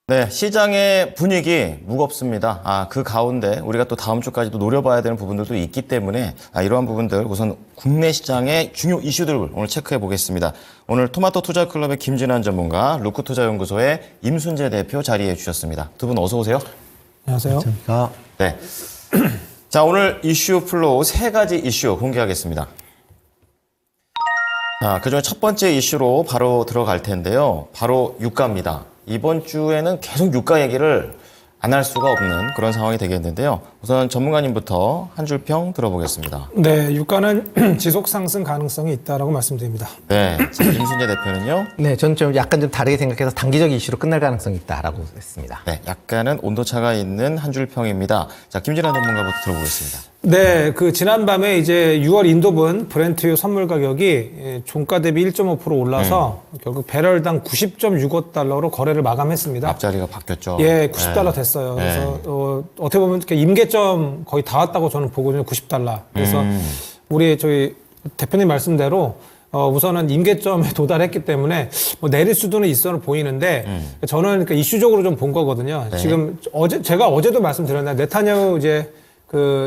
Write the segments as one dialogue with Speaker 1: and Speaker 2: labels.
Speaker 1: 네, 시장의 분위기 무겁습니다. 그 가운데 우리가 또 다음 주까지도 노려봐야 되는 부분들도 있기 때문에 이러한 부분들 우선 국내 시장의 중요 이슈들을 오늘 체크해 보겠습니다. 오늘 토마토 투자클럽의 김진환 전문가, 루크투자연구소의 임순재 대표 자리해 주셨습니다. 두 분 어서 오세요.
Speaker 2: 안녕하세요.
Speaker 3: 안녕하십니까.
Speaker 1: 네. 자, 오늘 이슈 플로우 3가지 이슈 공개하겠습니다. 그중에 첫 번째 이슈로 바로 들어갈 텐데요. 바로 유가입니다. 이번 주에는 계속 유가 얘기를 안 할 수가 없는 그런 상황이 되겠는데요. 우선 전문가님부터 한 줄 평 들어보겠습니다.
Speaker 2: 네, 유가는 지속 상승 가능성이 있다라고 말씀드립니다.
Speaker 1: 네, 자, 임순재 대표는요.
Speaker 3: 네, 저는 좀 약간 좀 다르게 생각해서 단기적 이슈로 끝날 가능성이 있다라고 했습니다.
Speaker 1: 네, 약간은 온도차가 있는 한 줄 평입니다. 자, 김진환 전문가부터 들어보겠습니다.
Speaker 2: 네, 지난밤에 이제 6월 인도분 브렌트유 선물 가격이 종가 대비 1.5% 올라서 결국 배럴당 90.65달러로 거래를 마감했습니다.
Speaker 1: 앞자리가 바뀌었죠.
Speaker 2: 예, 90달러 됐어요. 그래서 어떻게 보면 이렇게 임계점 거의 다 왔다고 저는 보거든요. 90달러. 그래서 우리 저희 대표님 말씀대로 우선은 임계점에 도달했기 때문에 뭐 내릴 수도는 있어 보이는데 저는 그러니까 이슈적으로 좀 본 거거든요.
Speaker 1: 네.
Speaker 2: 지금 제가 어제도 말씀드렸는데 네타냐후 이제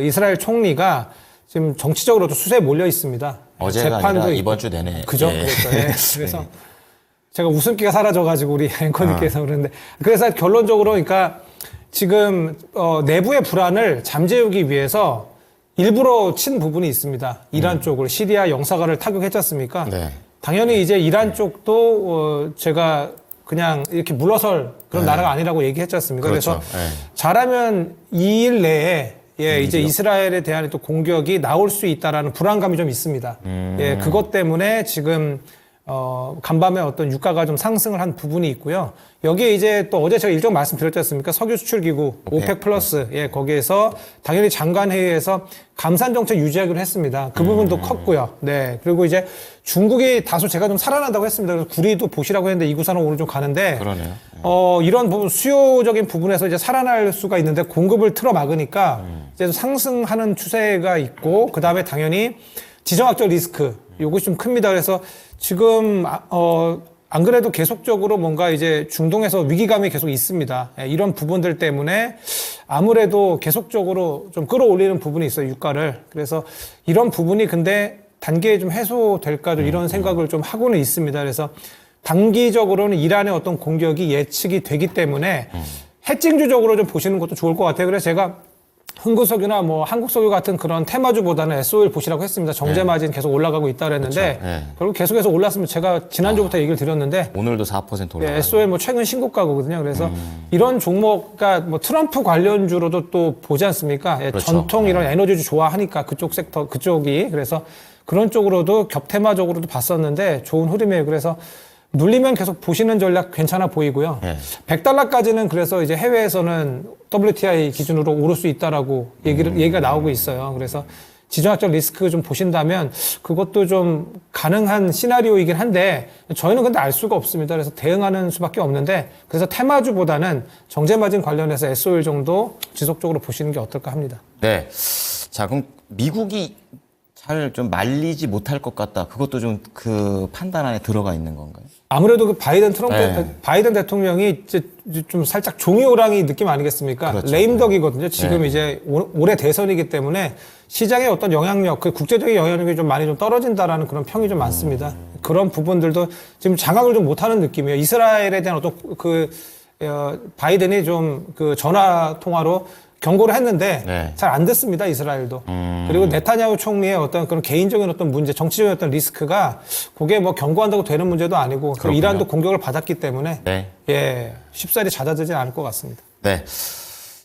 Speaker 2: 이스라엘 총리가 지금 정치적으로도 수세에 몰려 있습니다.
Speaker 1: 어제가 아니라 이번 주 내내.
Speaker 2: 그죠?
Speaker 1: 예.
Speaker 2: 그래서 제가 웃음기가 사라져가지고 우리 앵커님께서 그러는데 그래서 결론적으로 그러니까 지금 내부의 불안을 잠재우기 위해서 일부러 친 부분이 있습니다. 이란 쪽을 시리아 영사관을 타격했지 않습니까?
Speaker 1: 네.
Speaker 2: 당연히 이제 이란 쪽도 제가 그냥 이렇게 물러설 그런 나라가 아니라고 얘기했지 않습니까?
Speaker 1: 그렇죠.
Speaker 2: 그래서 잘하면 2일 내에 이제 이스라엘에 대한 또 공격이 나올 수 있다라는 불안감이 좀 있습니다. 그것 때문에 지금 간밤에 어떤 유가가 좀 상승을 한 부분이 있고요. 여기에 이제 또 어제 제가 일정 말씀드렸지 않습니까? 석유 수출 기구 오펙 플러스 거기에서 당연히 장관 회의에서 감산 정책 유지하기로 했습니다. 그 부분도 컸고요. 네. 그리고 이제 중국이 다소 제가 좀 살아난다고 했습니다. 그래서 구리도 보시라고 했는데 이 구사는 오늘 좀 가는데
Speaker 1: 그러네요.
Speaker 2: 이런 부분 수요적인 부분에서 이제 살아날 수가 있는데 공급을 틀어 막으니까 이제 상승하는 추세가 있고 그다음에 당연히 지정학적 리스크 요것이 좀 큽니다. 그래서 지금 안 그래도 계속적으로 뭔가 이제 중동에서 위기감이 계속 있습니다. 이런 부분들 때문에 아무래도 계속적으로 좀 끌어올리는 부분이 있어요, 유가를. 그래서 이런 부분이 근데 단기에 좀 해소될까 좀 이런 생각을 좀 하고는 있습니다. 그래서 단기적으로는 이란의 어떤 공격이 예측이 되기 때문에 해칭주적으로 좀 보시는 것도 좋을 것 같아요. 그래서 제가 흥구석유나 뭐 한국석유 같은 그런 테마주보다는 SOL 보시라고 했습니다. 정제 마진 계속 올라가고 있다 그랬는데
Speaker 1: 그렇죠.
Speaker 2: 결국 계속해서 올랐으면 제가 지난주부터 얘기를 드렸는데
Speaker 1: 오늘도 4% 올라가요.
Speaker 2: SOL 뭐 최근 신고가거든요. 그래서 이런 종목가 뭐 트럼프 관련주로도 또 보지 않습니까?
Speaker 1: 그렇죠.
Speaker 2: 전통 이런 에너지주 좋아하니까 그쪽 섹터 그쪽이 그래서 그런 쪽으로도 겹테마적으로도 봤었는데 좋은 흐름이에요. 그래서 눌리면 계속 보시는 전략 괜찮아 보이고요. 100달러까지는 그래서 이제 해외에서는 WTI 기준으로 오를 수 있다라고 얘기가 나오고 있어요. 그래서 지정학적 리스크 좀 보신다면 그것도 좀 가능한 시나리오이긴 한데 저희는 근데 알 수가 없습니다. 그래서 대응하는 수밖에 없는데 그래서 테마주보다는 정제마진 관련해서 SOL 정도 지속적으로 보시는 게 어떨까 합니다.
Speaker 1: 네. 자, 그럼 미국이 잘 좀 말리지 못할 것 같다. 그것도 좀 그 판단 안에 들어가 있는 건가요?
Speaker 2: 아무래도 그 바이든 대통령이 이제 좀 살짝 종이호랑이 느낌 아니겠습니까?
Speaker 1: 그렇죠.
Speaker 2: 레임덕이거든요. 지금 이제 올해 대선이기 때문에 시장의 어떤 영향력, 그 국제적인 영향력이 좀 많이 좀 떨어진다라는 그런 평이 좀 많습니다. 그런 부분들도 지금 장악을 좀 못하는 느낌이에요. 이스라엘에 대한 어떤 바이든이 좀 그 전화 통화로 경고를 했는데 잘 안 됐습니다, 이스라엘도. 그리고 네타냐후 총리의 어떤 그런 개인적인 어떤 문제, 정치적인 어떤 리스크가 그게 뭐 경고한다고 되는 문제도 아니고 그리고 이란도 공격을 받았기 때문에 쉽사리 잦아들진 않을 것 같습니다.
Speaker 1: 네.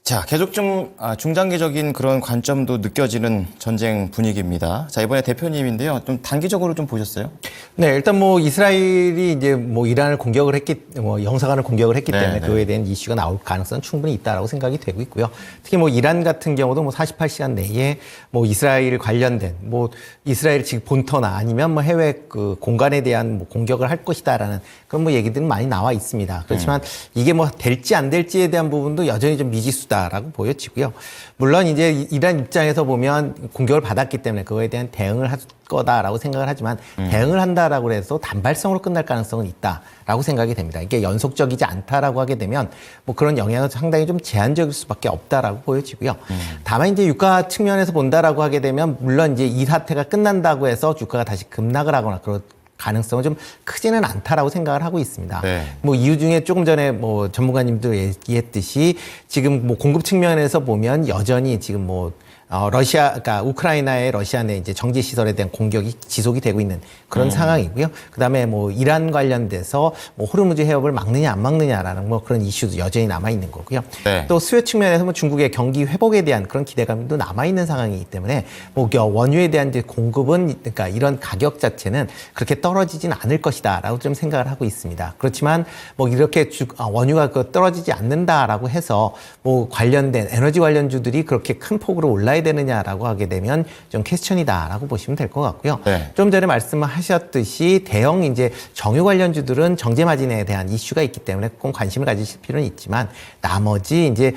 Speaker 1: 자, 계속 좀 중장기적인 그런 관점도 느껴지는 전쟁 분위기입니다. 자, 이번에 대표님인데요. 좀 단기적으로 좀 보셨어요?
Speaker 3: 네, 일단 뭐 이스라엘이 이제 뭐 이란을 공격을 영사관을 공격을 했기 때문에 그거에 대한 이슈가 나올 가능성은 충분히 있다라고 생각이 되고 있고요. 특히 뭐 이란 같은 경우도 뭐 48시간 내에 뭐 이스라엘 관련된 뭐 이스라엘 즉 본토나 아니면 뭐 해외 그 공간에 대한 뭐 공격을 할 것이다라는 그런 뭐 얘기들은 많이 나와 있습니다. 그렇지만 이게 뭐 될지 안 될지에 대한 부분도 여전히 좀 미지수다. 있다라고 보여지고요. 물론 이제 이란 입장에서 보면 공격을 받았기 때문에 그거에 대한 대응을 할 거다라고 생각을 하지만 대응을 한다라고 해서 단발성으로 끝날 가능성은 있다라고 생각이 됩니다. 이게 연속적이지 않다라고 하게 되면 뭐 그런 영향은 상당히 좀 제한적일 수밖에 없다라고 보여지고요. 다만 이제 유가 측면에서 본다라고 하게 되면 물론 이제 이 사태가 끝난다고 해서 유가가 다시 급락을 하거나 그런 가능성은 좀 크지는 않다라고 생각을 하고 있습니다.
Speaker 1: 네.
Speaker 3: 뭐 이유 중에 조금 전에 뭐 전문가님도 얘기했듯이 지금 뭐 공급 측면에서 보면 여전히 지금 뭐 그러니까 우크라이나의 러시아 내 이제 정제 시설에 대한 공격이 지속이 되고 있는 그런 상황이고요. 그다음에 뭐 이란 관련돼서 뭐 호르무즈 해협을 막느냐 안 막느냐라는 뭐 그런 이슈도 여전히 남아 있는 거고요.
Speaker 1: 네.
Speaker 3: 또 수요 측면에서 뭐 중국의 경기 회복에 대한 그런 기대감도 남아 있는 상황이기 때문에 뭐 원유에 대한 이제 공급은 그러니까 이런 가격 자체는 그렇게 떨어지진 않을 것이다라고 좀 생각을 하고 있습니다. 그렇지만 뭐 이렇게 원유가 떨어지지 않는다라고 해서 뭐 관련된 에너지 관련주들이 그렇게 큰 폭으로 올라야 되느냐라고 하게 되면 좀 퀘스천이다라고 보시면 될 것 같고요.
Speaker 1: 네.
Speaker 3: 좀 전에 말씀하셨듯이 대형 이제 정유 관련주들은 정제 마진에 대한 이슈가 있기 때문에 꼭 관심을 가지실 필요는 있지만 나머지 이제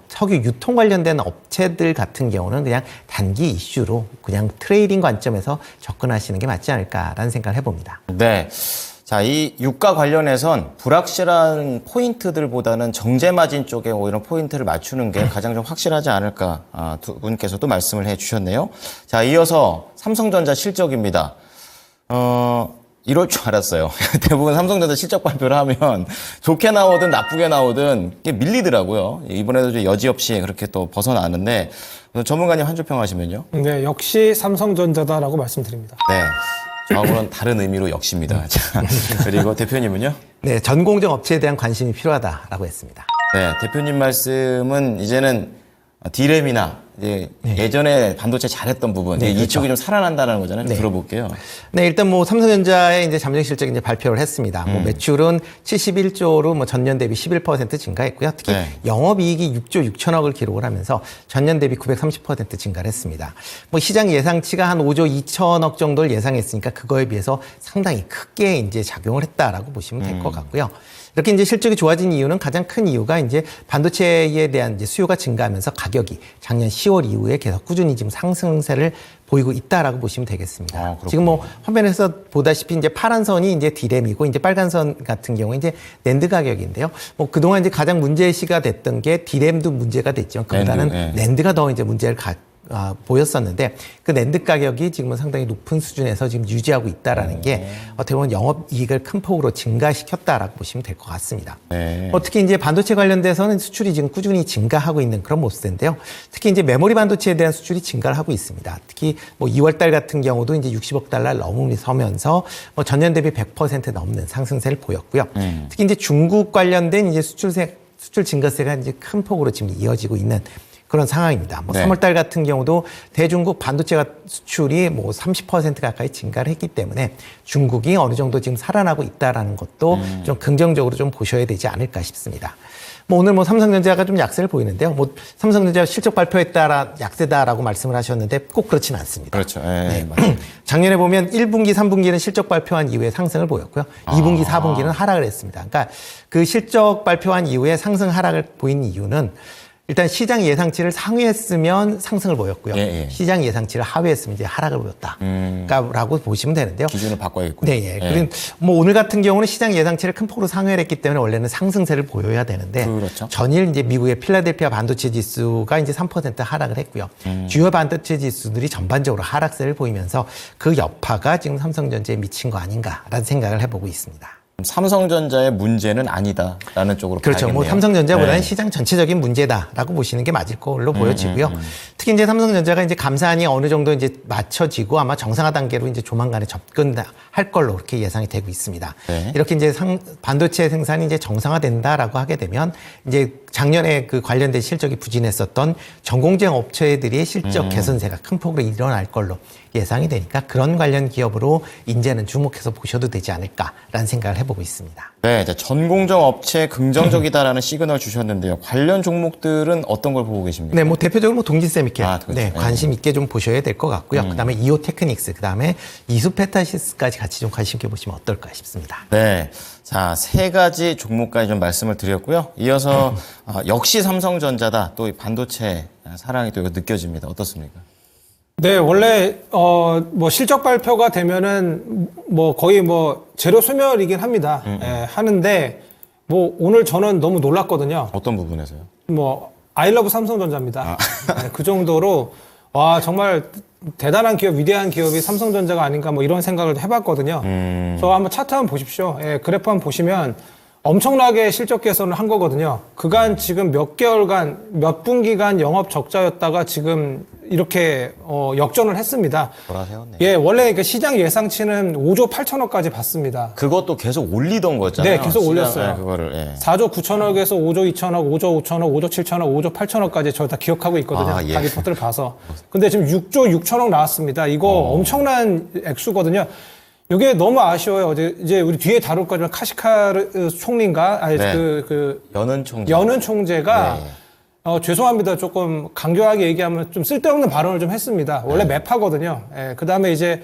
Speaker 3: 석유 유통 관련된 업체들 같은 경우는 그냥 단기 이슈로 그냥 트레이딩 관점에서 접근하시는 게 맞지 않을까라는 생각을 해봅니다.
Speaker 1: 네. 자, 이 유가 관련해선 불확실한 포인트들보다는 정제 마진 쪽에 오히려 포인트를 맞추는 게 가장 좀 확실하지 않을까 두 분께서도 말씀을 해 주셨네요. 자, 이어서 삼성전자 실적입니다. 이럴 줄 알았어요. 대부분 삼성전자 실적 발표를 하면 좋게 나오든 나쁘게 나오든 이게 밀리더라고요. 이번에도 좀 여지없이 그렇게 또 벗어나는데 전문가님 한 줄 평하시면요.
Speaker 2: 네, 역시 삼성전자다라고 말씀드립니다.
Speaker 1: 네. 저하고는 다른 의미로 역시입니다. 자, 그리고 대표님은요?
Speaker 3: 네, 전공정 업체에 대한 관심이 필요하다라고 했습니다.
Speaker 1: 네, 대표님 말씀은 이제는 D램이나 이제 예전에 반도체 잘했던 부분,
Speaker 3: 네,
Speaker 1: 이쪽이 좀 살아난다는 거잖아요.
Speaker 3: 네.
Speaker 1: 들어볼게요.
Speaker 3: 네, 일단 뭐 삼성전자의 이제 잠정 실적 이제 발표를 했습니다. 뭐 매출은 71조로 뭐 전년 대비 11% 증가했고요. 특히
Speaker 1: 네.
Speaker 3: 영업이익이 6조 6천억을 기록을 하면서 전년 대비 930% 증가를 했습니다. 뭐 시장 예상치가 한 5조 2천억 정도를 예상했으니까 그거에 비해서 상당히 크게 이제 작용을 했다라고 보시면 될 것 같고요. 이렇게 이제 실적이 좋아진 이유는 가장 큰 이유가 이제 반도체에 대한 이제 수요가 증가하면서 가격이 작년 10월 이후에 계속 꾸준히 지금 상승세를 보이고 있다라고 보시면 되겠습니다. 지금 뭐 화면에서 보다시피 이제 파란 선이 이제 D램이고 이제 빨간 선 같은 경우에 이제 낸드 가격인데요. 뭐 그동안 이제 가장 문제시가 됐던 게 D램도 문제가 됐죠. 그보다는 낸드가 더 이제 문제를 보였었는데 그 낸드 가격이 지금은 상당히 높은 수준에서 지금 유지하고 있다라는 게 어떻게 보면 영업이익을 큰 폭으로 증가시켰다라고 보시면 될 것 같습니다.
Speaker 1: 네.
Speaker 3: 특히 이제 반도체 관련돼서는 수출이 지금 꾸준히 증가하고 있는 그런 모습인데요. 특히 이제 메모리 반도체에 대한 수출이 증가를 하고 있습니다. 특히 뭐 2월 달 같은 경우도 이제 60억 달러를 넘으면서 뭐 전년 대비 100% 넘는 상승세를 보였고요. 특히 이제 중국 관련된 이제 수출 증가세가 이제 큰 폭으로 지금 이어지고 있는 그런 상황입니다. 뭐
Speaker 1: 네.
Speaker 3: 3월 달 같은 경우도 대중국 반도체 수출이 뭐 30% 가까이 증가를 했기 때문에 중국이 어느 정도 지금 살아나고 있다라는 것도 좀 긍정적으로 좀 보셔야 되지 않을까 싶습니다. 뭐 오늘 뭐 삼성전자가 좀 약세를 보이는데요. 뭐 삼성전자 실적 발표에 따라 약세다라고 말씀을 하셨는데 꼭 그렇지는 않습니다.
Speaker 1: 그렇죠. 네, 맞아요.
Speaker 3: 작년에 보면 1분기, 3분기는 실적 발표한 이후에 상승을 보였고요. 2분기, 4분기는 하락을 했습니다. 그러니까 그 실적 발표한 이후에 상승 하락을 보인 이유는 일단 시장 예상치를 상회했으면 상승을 보였고요. 시장 예상치를 하회했으면 이제 하락을 보였다. 라고 보시면 되는데요.
Speaker 1: 기준을 바꿔야겠군요.
Speaker 3: 네, 예. 그리고 뭐 오늘 같은 경우는 시장 예상치를 큰 폭으로 상회를 했기 때문에 원래는 상승세를 보여야 되는데
Speaker 1: 그렇죠.
Speaker 3: 전일 이제 미국의 필라델피아 반도체 지수가 이제 3% 하락을 했고요. 주요 반도체 지수들이 전반적으로 하락세를 보이면서 그 여파가 지금 삼성전자에 미친 거 아닌가라는 생각을 해보고 있습니다.
Speaker 1: 삼성전자의 문제는 아니다라는 쪽으로
Speaker 3: 그렇죠.
Speaker 1: 봐야겠네요.
Speaker 3: 뭐 삼성전자보다는
Speaker 1: 네.
Speaker 3: 시장 전체적인 문제다라고 보시는 게 맞을 걸로 보여지고요. 특히 이제 삼성전자가 이제 감산이 어느 정도 이제 맞춰지고 아마 정상화 단계로 이제 조만간에 접근할 걸로 그렇게 예상이 되고 있습니다.
Speaker 1: 네.
Speaker 3: 이렇게 이제 반도체 생산이 이제 정상화된다라고 하게 되면 이제 작년에 그 관련된 실적이 부진했었던 전공정 업체들의 실적 개선세가 큰 폭으로 일어날 걸로 예상이 되니까 그런 관련 기업으로 이제는 주목해서 보셔도 되지 않을까라는 생각을 해봅니다. 해보고 있습니다.
Speaker 1: 네, 이제 전공정 업체 긍정적이다라는 시그널 주셨는데요. 관련 종목들은 어떤 걸 보고 계십니까?
Speaker 3: 네, 뭐 대표적으로 뭐 동진세미켈
Speaker 1: 그렇죠.
Speaker 3: 네, 관심 있게 좀 보셔야 될 것 같고요. 그다음에 이오테크닉스, 그다음에 이수페타시스까지 같이 좀 관심 있게 보시면 어떨까 싶습니다.
Speaker 1: 네. 자, 세 가지 종목까지 좀 말씀을 드렸고요. 이어서 역시 삼성전자다. 또 이 반도체 사랑이 또 이거 느껴집니다. 어떻습니까?
Speaker 2: 네, 원래 뭐 실적 발표가 되면은 뭐 거의 뭐 재료 소멸이긴 합니다. 예, 하는데 뭐 오늘 저는 너무 놀랐거든요.
Speaker 1: 어떤 부분에서요?
Speaker 2: 뭐 아이러브 삼성전자입니다. 예, 그 정도로 와 정말 대단한 기업, 위대한 기업이 삼성전자가 아닌가 뭐 이런 생각을 해봤거든요. 저 한번 차트 한번 보십시오. 예, 그래프 한번 보시면 엄청나게 실적 개선을 한 거거든요. 그간 지금 몇 개월간, 몇 분기간 영업 적자였다가 지금 이렇게 역전을 했습니다.
Speaker 1: 돌아세웠네.
Speaker 2: 예, 원래 그 시장 예상치는 5조 8천억까지 봤습니다.
Speaker 1: 그것도 계속 올리던 거잖아요.
Speaker 2: 네, 계속 올렸어요.
Speaker 1: 네, 그거를. 예.
Speaker 2: 4조 9천억에서 5조 2천억, 5조 5천억, 5조 7천억, 5조 8천억까지 저 다 기억하고 있거든요.
Speaker 1: 아, 예.
Speaker 2: 다 리포트를 봐서. 근데 지금 6조 6천억 나왔습니다. 이거 엄청난 액수거든요. 이게 너무 아쉬워요. 이제 우리 뒤에 다룰 거지만 카시카르 총리인가? 아니,
Speaker 1: 네. 연은 총재.
Speaker 2: 연은 총재가
Speaker 1: 네.
Speaker 2: 죄송합니다. 조금 강경하게 얘기하면 좀 쓸데없는 발언을 좀 했습니다. 원래 매파거든요. 예, 그 다음에 이제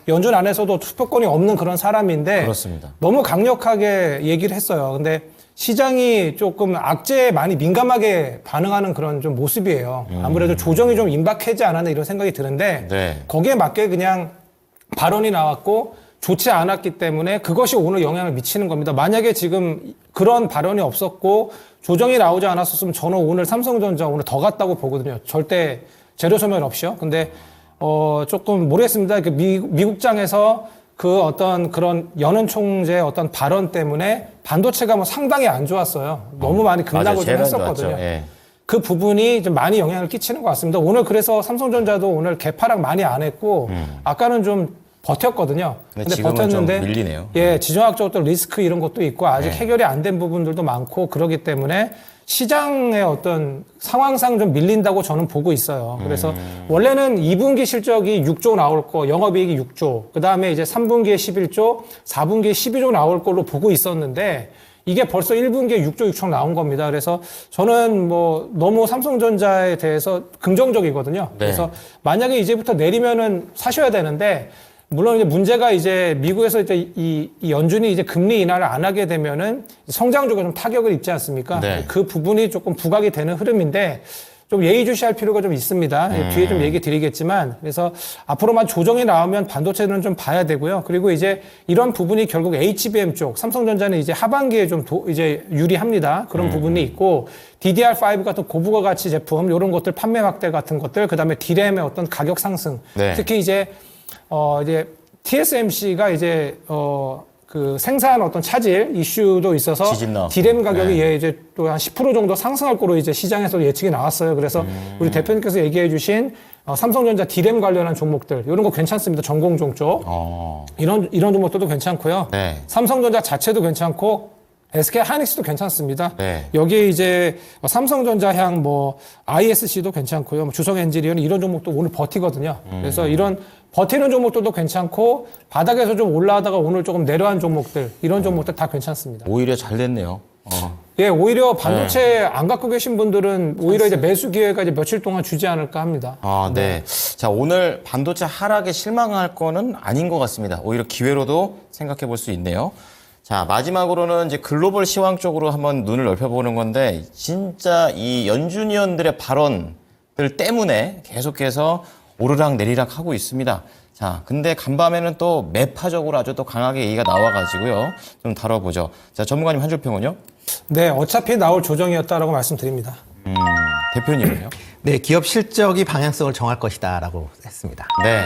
Speaker 2: 연준 안에서도 투표권이 없는 그런 사람인데
Speaker 1: 그렇습니다.
Speaker 2: 너무 강력하게 얘기를 했어요. 근데 시장이 조금 악재에 많이 민감하게 반응하는 그런 좀 모습이에요. 아무래도 조정이 좀 임박하지 않았나 이런 생각이 드는데
Speaker 1: 네.
Speaker 2: 거기에 맞게 그냥 발언이 나왔고 좋지 않았기 때문에 그것이 오늘 영향을 미치는 겁니다. 만약에 지금 그런 발언이 없었고 조정이 나오지 않았었으면 저는 오늘 삼성전자 오늘 더 갔다고 보거든요. 절대 재료 소멸 없이요. 근데 조금 모르겠습니다. 그 미국장에서 그 어떤 그런 연은 총재의 어떤 발언 때문에 반도체가 뭐 상당히 안 좋았어요. 너무 많이 급락을 좀 했었거든요.
Speaker 1: 예.
Speaker 2: 그 부분이 좀 많이 영향을 끼치는 것 같습니다. 오늘 그래서 삼성전자도 오늘 개파락 많이 안 했고 아까는 좀 버텼거든요.
Speaker 1: 근데 지금은 좀 밀리네요.
Speaker 2: 예, 지정학적 어떤 리스크 이런 것도 있고 아직 해결이 안 된 부분들도 많고 그러기 때문에 시장의 어떤 상황상 좀 밀린다고 저는 보고 있어요. 그래서 원래는 2분기 실적이 6조 나올 거, 영업이익이 6조, 그 다음에 이제 3분기에 11조, 4분기에 12조 나올 걸로 보고 있었는데 이게 벌써 1분기에 6조 6천 나온 겁니다. 그래서 저는 뭐 너무 삼성전자에 대해서 긍정적이거든요.
Speaker 1: 네.
Speaker 2: 그래서 만약에 이제부터 내리면은 사셔야 되는데 물론 이제 문제가 이제 미국에서 이제 이 연준이 이제 금리 인하를 안 하게 되면은 성장주가 좀 타격을 입지 않습니까?
Speaker 1: 네.
Speaker 2: 그 부분이 조금 부각이 되는 흐름인데 좀 예의주시할 필요가 좀 있습니다. 뒤에 좀 얘기 드리겠지만 그래서 앞으로만 조정이 나오면 반도체는 좀 봐야 되고요. 그리고 이제 이런 부분이 결국 HBM 쪽 삼성전자는 이제 하반기에 좀 이제 유리합니다. 그런 부분이 있고 DDR5 같은 고부가 가치 제품 이런 것들 판매 확대 같은 것들 그다음에 D램의 어떤 가격 상승
Speaker 1: 네.
Speaker 2: 특히 이제 TSMC가 이제 그 생산 어떤 차질 이슈도 있어서
Speaker 1: 지진
Speaker 2: D램 가격이
Speaker 1: 네.
Speaker 2: 이제 또 한 10% 정도 상승할 거로 이제 시장에서 예측이 나왔어요. 그래서 우리 대표님께서 얘기해 주신 삼성전자 D램 관련한 종목들 이런 거 괜찮습니다. 전공종 쪽 이런 종목들도 괜찮고요.
Speaker 1: 네.
Speaker 2: 삼성전자 자체도 괜찮고 SK 하이닉스도 괜찮습니다.
Speaker 1: 네.
Speaker 2: 여기에 이제 삼성전자향 뭐 ISC도 괜찮고요. 뭐 주성 엔지니어링 이런 종목도 오늘 버티거든요. 그래서 이런 버티는 종목들도 괜찮고 바닥에서 좀 올라가다가 오늘 조금 내려간 종목들 이런 종목들 다 괜찮습니다.
Speaker 1: 오히려 잘 됐네요.
Speaker 2: 예, 오히려 반도체 안 갖고 계신 분들은 오히려 이제 매수 기회가 이제 며칠 동안 주지 않을까 합니다.
Speaker 1: 네. 자, 오늘 반도체 하락에 실망할 거는 아닌 것 같습니다. 오히려 기회로도 생각해 볼 수 있네요. 자, 마지막으로는 이제 글로벌 시황 쪽으로 한번 눈을 넓혀보는 건데, 진짜 이 연준위원들의 발언들 때문에 계속해서 오르락 내리락 하고 있습니다. 자, 근데 간밤에는 또 매파적으로 아주 또 강하게 얘기가 나와가지고요. 좀 다뤄보죠. 자, 전문가님 한 줄 평은요?
Speaker 2: 네, 어차피 나올 조정이었다라고 말씀드립니다.
Speaker 1: 대표님은요?
Speaker 3: 네, 기업 실적이 방향성을 정할 것이다라고 했습니다.
Speaker 1: 네.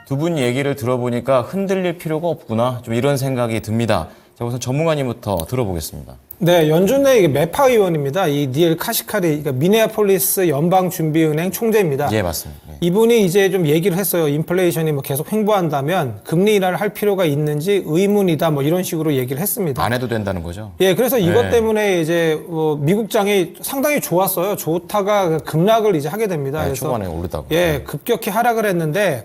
Speaker 1: 두 분 얘기를 들어보니까 흔들릴 필요가 없구나. 좀 이런 생각이 듭니다. 자, 우선 전문가님부터 들어보겠습니다.
Speaker 2: 네, 연준 내 매파 의원입니다. 이 닐 카시카리, 그러니까 미네아폴리스 연방준비은행 총재입니다.
Speaker 1: 예, 맞습니다. 예.
Speaker 2: 이분이 이제 좀 얘기를 했어요. 인플레이션이 뭐 계속 횡보한다면 금리 인하를 할 필요가 있는지 의문이다. 뭐 이런 식으로 얘기를 했습니다.
Speaker 1: 안 해도 된다는 거죠?
Speaker 2: 예, 그래서 이것
Speaker 1: 네.
Speaker 2: 때문에 이제 미국장이 상당히 좋았어요. 좋다가 급락을 이제 하게 됩니다.
Speaker 1: 네,
Speaker 2: 그래서
Speaker 1: 초반에 오르다고.
Speaker 2: 예, 급격히 하락을 했는데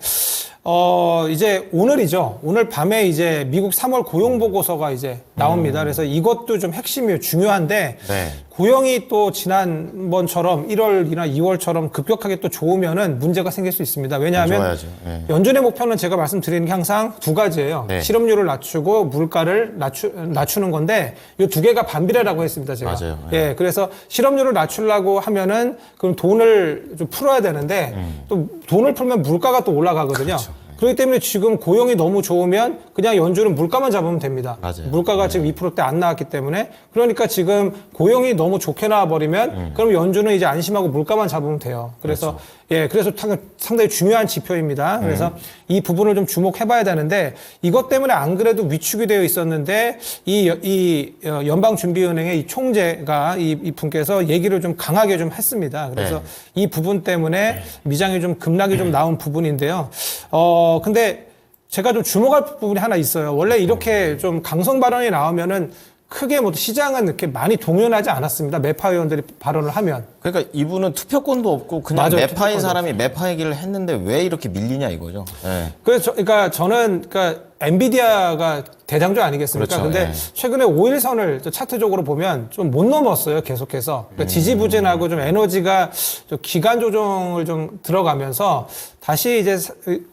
Speaker 2: 이제 오늘이죠. 오늘 밤에 이제 미국 3월 고용 보고서가 이제 나옵니다. 그래서 이것도 좀 핵심이에요. 중요한데
Speaker 1: 네.
Speaker 2: 고용이 또 지난번처럼 1월이나 2월처럼 급격하게 또 좋으면은 문제가 생길 수 있습니다. 왜냐하면
Speaker 1: 좋아야죠. 네.
Speaker 2: 연준의 목표는 제가 말씀드리는 게 항상 두 가지예요.
Speaker 1: 네.
Speaker 2: 실업률을 낮추고 물가를 낮추는 건데 이 두 개가 반비례라고 했습니다. 제가.
Speaker 1: 맞아요.
Speaker 2: 예, 그래서 실업률을 낮추려고 하면은 그럼 돈을 좀 풀어야 되는데 또 돈을 풀면 물가가 또 올라가거든요.
Speaker 1: 그렇죠.
Speaker 2: 그렇기 때문에 지금 고용이 너무 좋으면 그냥 연준은 물가만 잡으면 됩니다.
Speaker 1: 맞아요.
Speaker 2: 물가가 지금 2%대 안 나왔기 때문에 그러니까 지금 고용이 너무 좋게 나와버리면 그럼 연준은 이제 안심하고 물가만 잡으면 돼요. 그래서 예, 그래서 상당히 중요한 지표입니다. 그래서 이 부분을 좀 주목해봐야 되는데 이것 때문에 안 그래도 위축이 되어 있었는데 이 연방준비은행의 이 총재가 이 분께서 얘기를 좀 강하게 좀 했습니다. 그래서 이 부분 때문에 미장이 좀 급락이 좀 나온 부분인데요. 근데 제가 좀 주목할 부분이 하나 있어요. 원래 이렇게 좀 강성 발언이 나오면은 크게 뭐 시장은 이렇게 많이 동요하지 않았습니다. 매파 의원들이 발언을 하면.
Speaker 1: 그러니까 이분은 투표권도 없고 그냥
Speaker 2: 맞아요.
Speaker 1: 매파인 사람이 매파 얘기를 했는데 왜 이렇게 밀리냐 이거죠. 네.
Speaker 2: 그래서 그러니까 저는 엔비디아가 대장주 아니겠습니까?
Speaker 1: 그렇죠.
Speaker 2: 근데
Speaker 1: 예.
Speaker 2: 최근에 5일선을 차트적으로 보면 좀 못 넘었어요. 계속해서. 그러니까 지지부진하고 좀 에너지가 좀 기간 조정을 좀 들어가면서 다시 이제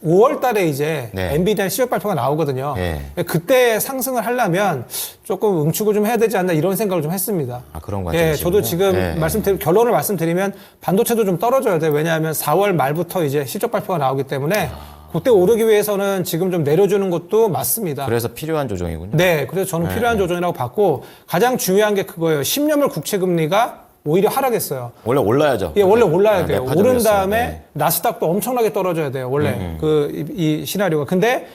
Speaker 2: 5월 달에 이제
Speaker 1: 네.
Speaker 2: 엔비디아 실적 발표가 나오거든요.
Speaker 1: 예.
Speaker 2: 그때 상승을 하려면 조금 응축을 좀 해야 되지 않나 이런 생각을 좀 했습니다.
Speaker 1: 아, 그런
Speaker 2: 예,
Speaker 1: 관점이시군요.
Speaker 2: 저도 지금
Speaker 1: 예.
Speaker 2: 결론을 말씀드리면 반도체도 좀 떨어져야 돼요. 왜냐하면 4월 말부터 이제 실적 발표가 나오기 때문에 그때 오르기 위해서는 지금 좀 내려주는 것도 맞습니다.
Speaker 1: 그래서 필요한 조정이군요.
Speaker 2: 네, 그래서 저는 필요한 조정이라고 봤고 가장 중요한 게 그거예요. 10년물 국채 금리가 오히려 하락했어요.
Speaker 1: 원래 올라야죠.
Speaker 2: 예, 원래 올라야 돼요.
Speaker 1: 매파
Speaker 2: 오른
Speaker 1: 적이었어요.
Speaker 2: 다음에
Speaker 1: 네.
Speaker 2: 나스닥도 엄청나게 떨어져야 돼요. 원래 이 시나리오가. 근데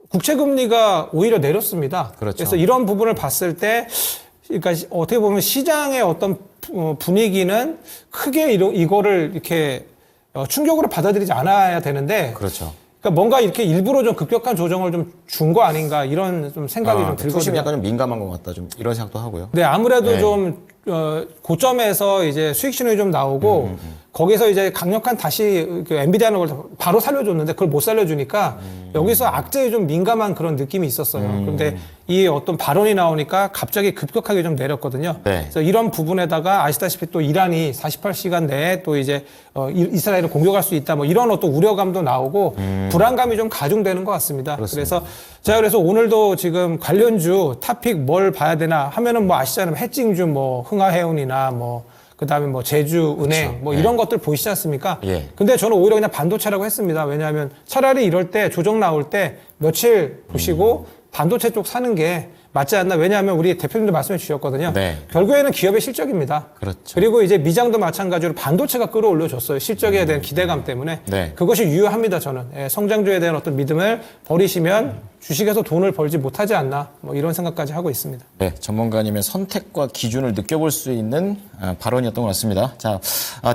Speaker 2: 국채 금리가 오히려 내렸습니다.
Speaker 1: 그렇죠.
Speaker 2: 그래서 이런 부분을 봤을 때 그러니까 어떻게 보면 시장의 어떤 분위기는 크게 이거를 이렇게 충격으로 받아들이지 않아야 되는데
Speaker 1: 그렇죠.
Speaker 2: 그러니까 뭔가 이렇게 일부러 좀 급격한 조정을 좀 준 거 아닌가 이런 좀 생각이 좀
Speaker 1: 투심이
Speaker 2: 들거든요.
Speaker 1: 약간 좀 민감한 것 같다. 좀 이런 생각도 하고요.
Speaker 2: 네, 아무래도
Speaker 1: 네.
Speaker 2: 좀 고점에서 이제 수익 신호이 좀 나오고 거기서 이제 강력한 다시 그 엔비디아는 걸 바로 살려줬는데 그걸 못 살려주니까 여기서 악재에 좀 민감한 그런 느낌이 있었어요. 그런데 이 어떤 발언이 나오니까 갑자기 급격하게 좀 내렸거든요.
Speaker 1: 네.
Speaker 2: 그래서 이런 부분에다가 아시다시피 또 이란이 48시간 내에 또 이제 이스라엘을 공격할 수 있다 뭐 이런 어떤 우려감도 나오고 불안감이 좀 가중되는 것 같습니다.
Speaker 1: 그렇습니다.
Speaker 2: 그래서 오늘도 지금 관련주 탑픽 뭘 봐야 되나 하면은 뭐 아시잖아요. 해칭주 뭐 흥하해운이나 뭐 그다음에 뭐 제주은행
Speaker 1: 그렇죠.
Speaker 2: 뭐
Speaker 1: 예.
Speaker 2: 이런 것들 보이시지 않습니까?
Speaker 1: 예.
Speaker 2: 근데 저는 오히려 그냥 반도체라고 했습니다. 왜냐하면 차라리 이럴 때 조정 나올 때 며칠 보시고 반도체 쪽 사는 게 맞지 않나. 왜냐하면 우리 대표님도 말씀해 주셨거든요.
Speaker 1: 네.
Speaker 2: 결국에는 기업의 실적입니다.
Speaker 1: 그렇죠.
Speaker 2: 그리고 이제 미장도 마찬가지로 반도체가 끌어올려줬어요. 실적에 대한 기대감 때문에.
Speaker 1: 네.
Speaker 2: 그것이 유효합니다, 저는. 예, 성장주에 대한 어떤 믿음을 버리시면 주식에서 돈을 벌지 못하지 않나. 뭐 이런 생각까지 하고 있습니다.
Speaker 1: 네, 전문가님의 선택과 기준을 느껴볼 수 있는 발언이었던 것 같습니다. 자,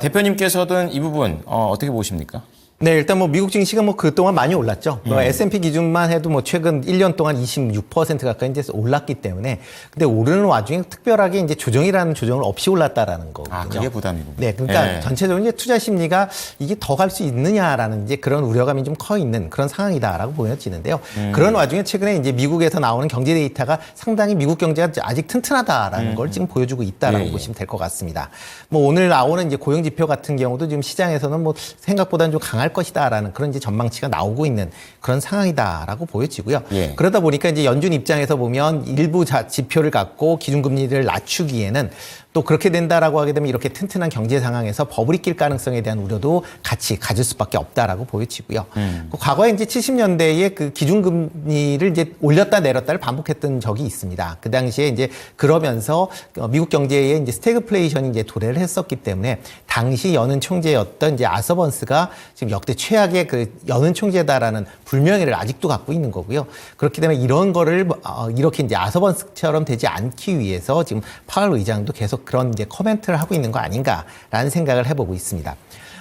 Speaker 1: 대표님께서는 이 부분 어떻게 보십니까?
Speaker 3: 네, 일단 뭐 미국 증시가 뭐 그동안 많이 올랐죠. S&P 기준만 해도 뭐 최근 1년 동안 26% 가까이 이제 올랐기 때문에 근데 오르는 와중에 특별하게 이제 조정이라는 조정을 없이 올랐다라는 거거든요.
Speaker 1: 아, 그게 부담이군요.
Speaker 3: 네, 그러니까
Speaker 1: 네.
Speaker 3: 전체적으로 이제 투자 심리가 이게 더 갈 수 있느냐라는 이제 그런 우려감이 좀 커 있는 그런 상황이다라고 보여지는데요. 그런 와중에 최근에 이제 미국에서 나오는 경제 데이터가 상당히 미국 경제가 아직 튼튼하다라는 걸 지금 보여주고 있다라고
Speaker 1: 예, 예.
Speaker 3: 보시면 될 것 같습니다. 뭐 오늘 나오는 이제 고용 지표 같은 경우도 지금 시장에서는 뭐 생각보다는 좀 강할 것이다라는 그런 이제 전망치가 나오고 있는 그런 상황이다라고 보여지고요.
Speaker 1: 예.
Speaker 3: 그러다 보니까 이제 연준 입장에서 보면 일부 지표를 갖고 기준금리를 낮추기에는 또 그렇게 된다라고 하게 되면 이렇게 튼튼한 경제 상황에서 버블이 낄 가능성에 대한 우려도 같이 가질 수밖에 없다라고 보여지고요. 그 과거에 이제 70년대에 그 기준금리를 이제 올렸다 내렸다를 반복했던 적이 있습니다. 그 당시에 이제 그러면서 미국 경제에 이제 스태그플레이션이 이제 도래를 했었기 때문에 당시 연은 총재였던 이제 아서번스가 지금 역대 최악의 그 연은 총재다라는 불명예를 아직도 갖고 있는 거고요. 그렇기 때문에 이런 거를 이렇게 이제 아서번스처럼 되지 않기 위해서 지금 파월 의장도 계속 그런 이제 코멘트를 하고 있는 거 아닌가라는 생각을 해보고 있습니다.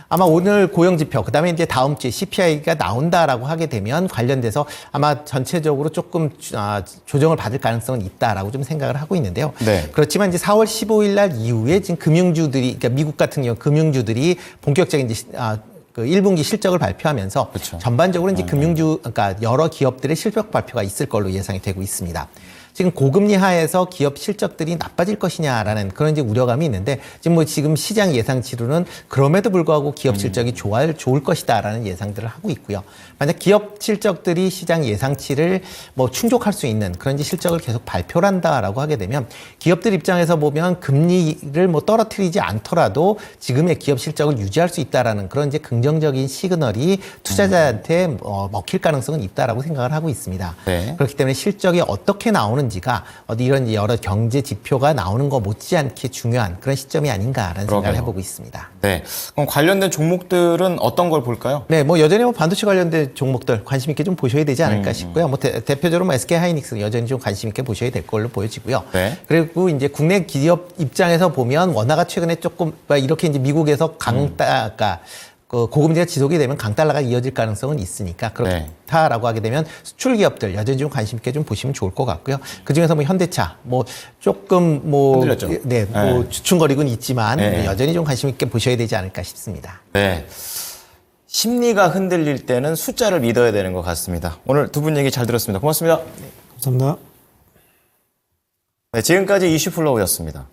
Speaker 3: 아마 오늘 고용지표, 그 다음에 이제 다음 주에 CPI가 나온다라고 하게 되면 관련돼서 아마 전체적으로 조금 조정을 받을 가능성은 있다라고 좀 생각을 하고 있는데요.
Speaker 1: 네.
Speaker 3: 그렇지만 이제 4월 15일 날 이후에 지금 금융주들이, 그러니까 미국 같은 경우 금융주들이 본격적인 이제 그 1분기 실적을 발표하면서
Speaker 1: 그쵸.
Speaker 3: 전반적으로 이제 금융주, 그러니까 여러 기업들의 실적 발표가 있을 걸로 예상이 되고 있습니다. 지금 고금리 하에서 기업 실적들이 나빠질 것이냐라는 그런 이제 우려감이 있는데 지금 시장 예상치로는 그럼에도 불구하고 기업 실적이 좋을 것이다라는 예상들을 하고 있고요. 만약 기업 실적들이 시장 예상치를 뭐 충족할 수 있는 그런 이제 실적을 계속 발표를 한다라고 하게 되면 기업들 입장에서 보면 금리를 뭐 떨어뜨리지 않더라도 지금의 기업 실적을 유지할 수 있다라는 그런 이제 긍정적인 시그널이 투자자한테 먹힐 가능성은 있다라고 생각을 하고 있습니다.
Speaker 1: 네.
Speaker 3: 그렇기 때문에 실적이 어떻게 나오는지가 이런 여러 경제 지표가 나오는 거 못지않게 중요한 그런 시점이 아닌가라는
Speaker 1: 그러게요.
Speaker 3: 생각을 해보고 있습니다.
Speaker 1: 네. 그럼 관련된 종목들은 어떤 걸 볼까요?
Speaker 3: 네, 뭐 여전히 뭐 반도체 관련된 종목들 관심 있게 좀 보셔야 되지 않을까 싶고요. 뭐 대표적으로 뭐 SK 하이닉스는 여전히 좀 관심 있게 보셔야 될 걸로 보여지고요.
Speaker 1: 네.
Speaker 3: 그리고 이제 국내 기업 입장에서 보면 원화가 최근에 조금 이렇게 이제 미국에서 강다가 그 고금리가 지속이 되면 강달러가 이어질 가능성은 있으니까 그렇다라고 하게 되면 수출 기업들 여전히 좀 관심 있게 좀 보시면 좋을 것 같고요. 그 중에서 뭐 현대차 뭐 조금 뭐
Speaker 1: 흔들렸죠.
Speaker 3: 네, 뭐 주춤거리고는 있지만
Speaker 1: 네.
Speaker 3: 여전히 좀 관심 있게 보셔야 되지 않을까 싶습니다.
Speaker 1: 네. 심리가 흔들릴 때는 숫자를 믿어야 되는 것 같습니다. 오늘 두 분 얘기 잘 들었습니다. 고맙습니다.
Speaker 2: 감사합니다.
Speaker 1: 네, 지금까지 이슈플로우였습니다.